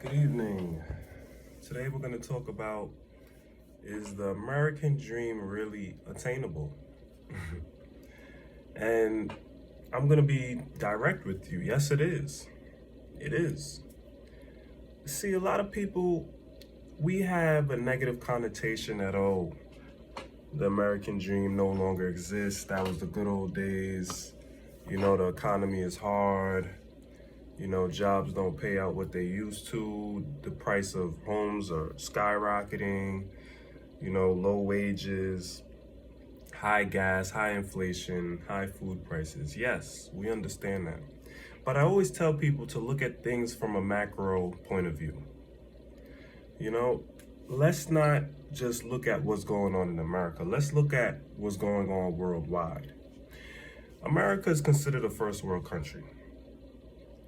Good evening. Today we're going to talk about, is the American dream really attainable? And I'm going to be direct with you. Yes, it is. It is. See, a lot of people, we have a negative connotation that, oh, the American dream no longer exists. That was the good old days. The economy is hard. Jobs don't pay out what they used to. The price of homes are skyrocketing. Low wages, high gas, high inflation, high food prices. Yes, we understand that. But I always tell people to look at things from a macro point of view. Let's not just look at what's going on in America. Let's look at what's going on worldwide. America is considered a first world country.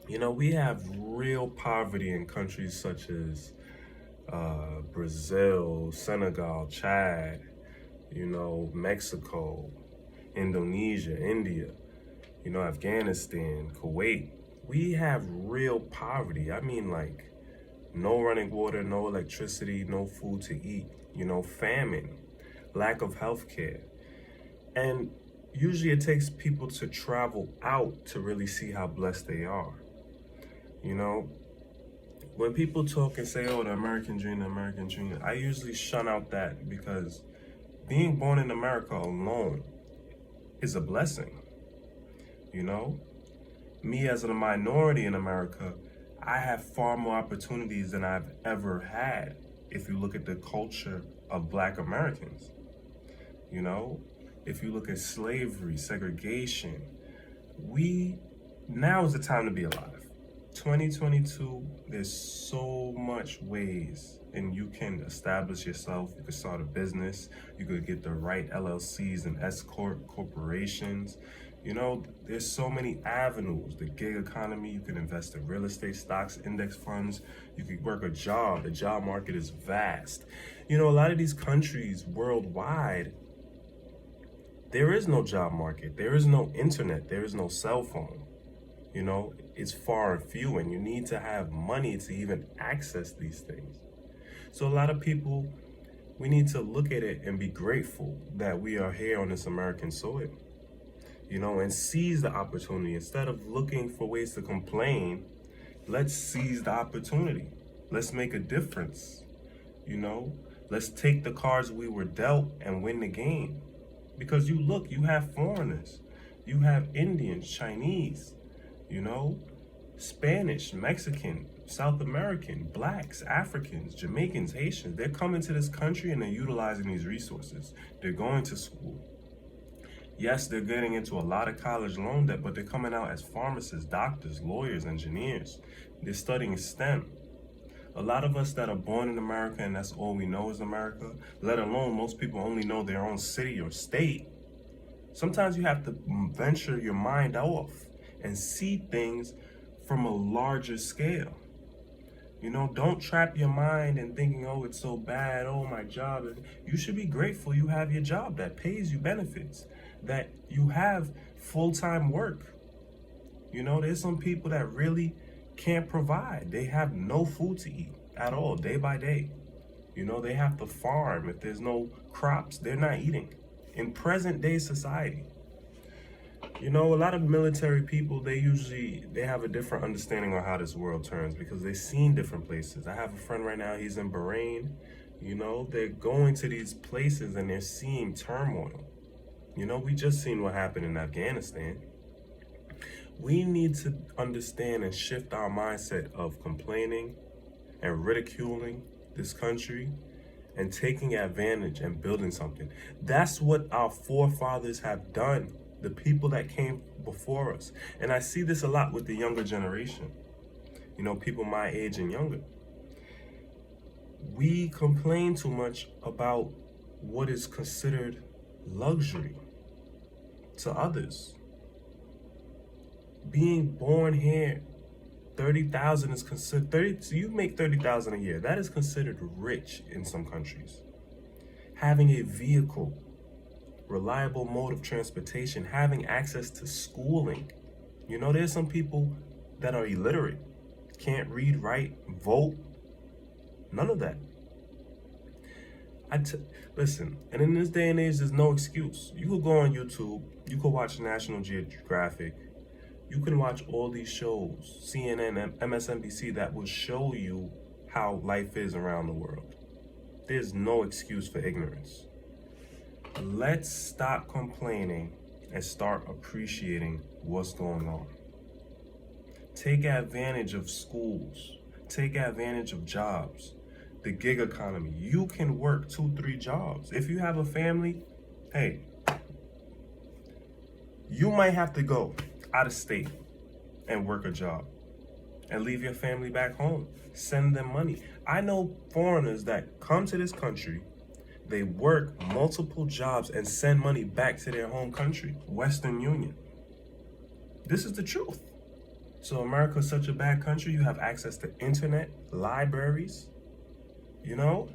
We have real poverty in countries such as Brazil, Senegal, Chad, Mexico, Indonesia, India, Afghanistan, Kuwait. We have real poverty. I mean, like, no running water, no electricity, no food to eat, famine, lack of health care. And usually it takes people to travel out to really see how blessed they are. When people talk and say, oh, the American dream, I usually shun out that because being born in America alone is a blessing. Me as a minority in America, I have far more opportunities than I've ever had if you look at the culture of Black Americans. If you look at slavery, segregation, now is the time to be alive. 2022, there's so much ways, and you can establish yourself. You could start a business. You could get the right LLCs and S corp corporations. There's so many avenues. The gig economy, you can invest in real estate, stocks, index funds. You could work a job. The job market is vast. A lot of these countries worldwide, there is no job market. There is no internet. There is no cell phone. It's far and few, and you need to have money to even access these things. So a lot of people, we need to look at it and be grateful that we are here on this American soil, and seize the opportunity. Instead of looking for ways to complain, let's seize the opportunity. Let's make a difference. Let's take the cards we were dealt and win the game. Because you have foreigners, you have Indians, Chinese, Spanish, Mexican, South American, Blacks, Africans, Jamaicans, Haitians. They're coming to this country and they're utilizing these resources. They're going to school. Yes, they're getting into a lot of college loan debt, but they're coming out as pharmacists, doctors, lawyers, engineers. They're studying STEM. A lot of us that are born in America and that's all we know is America, let alone most people only know their own city or state. Sometimes you have to venture your mind off and see things from a larger scale. Don't trap your mind in thinking, oh, it's so bad, oh, my job. You should be grateful you have your job that pays you benefits, that you have full-time work. There's some people that really can't provide. They have no food to eat at all, day by day. They have to farm. If there's no crops, they're not eating. In present day society, a lot of military people, they have a different understanding on how this world turns because they've seen different places. I have a friend right now, he's in Bahrain. They're going to these places and they're seeing turmoil. We just seen what happened in Afghanistan. We need to understand and shift our mindset of complaining and ridiculing this country and taking advantage and building something. That's what our forefathers have done, the people that came before us. And I see this a lot with the younger generation, people my age and younger. We complain too much about what is considered luxury to others. Being born here, 30,000 is considered, so you make 30,000 a year. That is considered rich in some countries. Having a vehicle, reliable mode of transportation, having access to schooling. There's some people that are illiterate can't read, write, vote, none of that. Listen, and in this day and age, there's no excuse. You could go on YouTube, you could watch National Geographic, you can watch all these shows, CNN and MSNBC, that will show you how life is around the world. There's no excuse for ignorance. Let's stop complaining and start appreciating what's going on. Take advantage of schools. Take advantage of jobs. The gig economy. You can work 2-3 jobs. If you have a family, hey, you might have to go out of state and work a job and leave your family back home. Send them money. I know foreigners that come to this country, they work multiple jobs and send money back to their home country, Western Union. This is the truth. So America is such a bad country. You have access to internet, libraries, you know?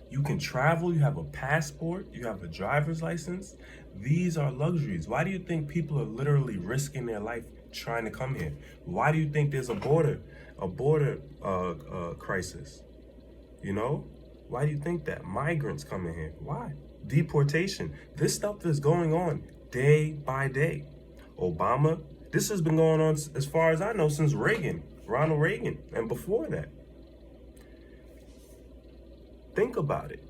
You can travel, you have a passport, you have a driver's license. These are luxuries. Why do you think people are literally risking their life trying to come here? Why do you think there's a border crisis? You know? Why do you think that? Migrants coming here. Why? Deportation. This stuff is going on day by day. Obama, this has been going on, as far as I know, since Reagan, Ronald Reagan, and before that. Think about it.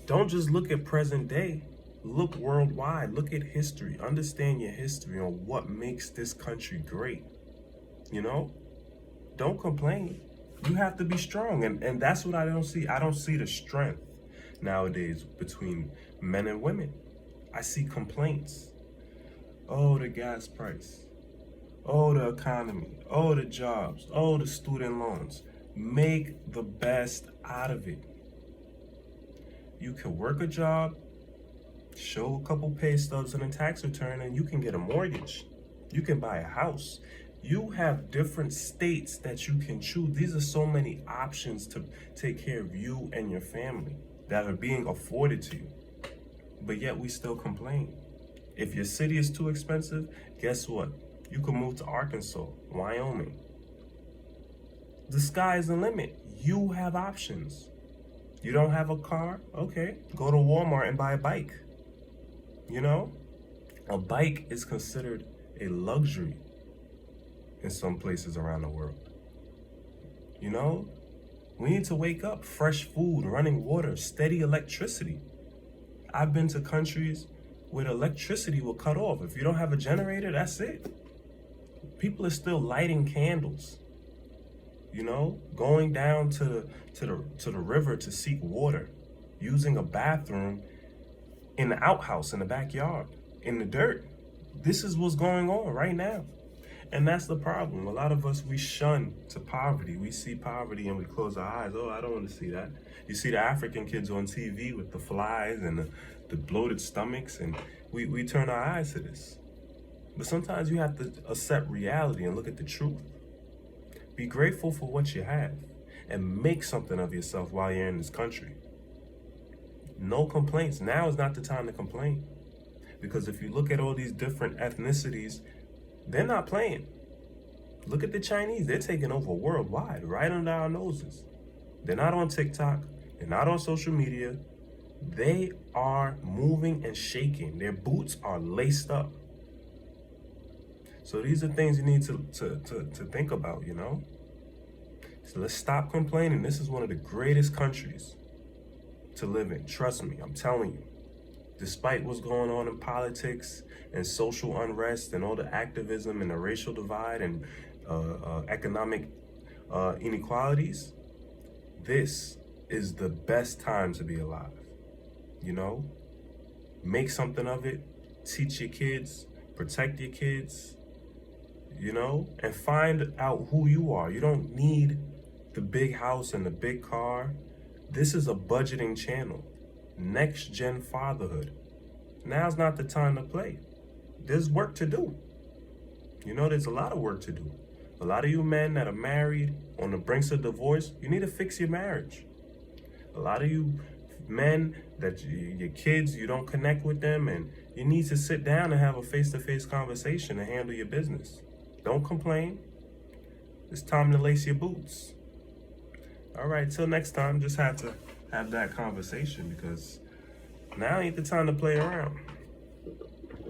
Don't just look at present day. Look worldwide. Look at history. Understand your history on what makes this country great. You know? Don't complain. You have to be strong. And that's what I don't see. I don't see the strength nowadays between men and women. I see complaints. Oh, the gas price. Oh, the economy. Oh, the jobs. Oh, the student loans. Make the best out of it. You can work a job, show a couple pay stubs and a tax return, and you can get a mortgage. You can buy a house. You have different states that you can choose. These are so many options to take care of you and your family that are being afforded to you. But yet we still complain. If your city is too expensive, guess what? You can move to Arkansas, Wyoming. The sky is the limit. You have options. You don't have a car? Okay, go to Walmart and buy a bike. You know, a bike is considered a luxury in some places around the world. You know, we need to wake up. Fresh food, running water, steady electricity. I've been to countries where the electricity will cut off. If you don't have a generator, that's it. People are still lighting candles. You know, going down to the river to seek water, using a bathroom in the outhouse, in the backyard, in the dirt. This is what's going on right now. And that's the problem. A lot of us, we shun to poverty. We see poverty and we close our eyes. Oh, I don't want to see that. You see the African kids on TV with the flies and the bloated stomachs, and we turn our eyes to this. But sometimes you have to accept reality and look at the truth. Be grateful for what you have and make something of yourself while you're in this country. No complaints. Now is not the time to complain. Because if you look at all these different ethnicities, they're not playing. Look at the Chinese. They're taking over worldwide, right under our noses. They're not on TikTok. They're not on social media. They are moving and shaking. Their boots are laced up. So these are things you need to think about, you know? So let's stop complaining. This is one of the greatest countries to live in. Trust me, I'm telling you. Despite what's going on in politics and social unrest and all the activism and the racial divide and economic inequalities, this is the best time to be alive. You know? Make something of it. Teach your kids. Protect your kids. You know, and find out who you are. You don't need the big house and the big car. This is a budgeting channel. Next gen fatherhood. Now's not the time to play. There's work to do. You know, there's a lot of work to do. A lot of you men that are married on the brinks of divorce, you need to fix your marriage. A lot of you men that your kids, you don't connect with them, and you need to sit down and have a face-to-face conversation and handle your business. Don't complain. It's time to lace your boots. All right, till next time, just had to have that conversation because now ain't the time to play around.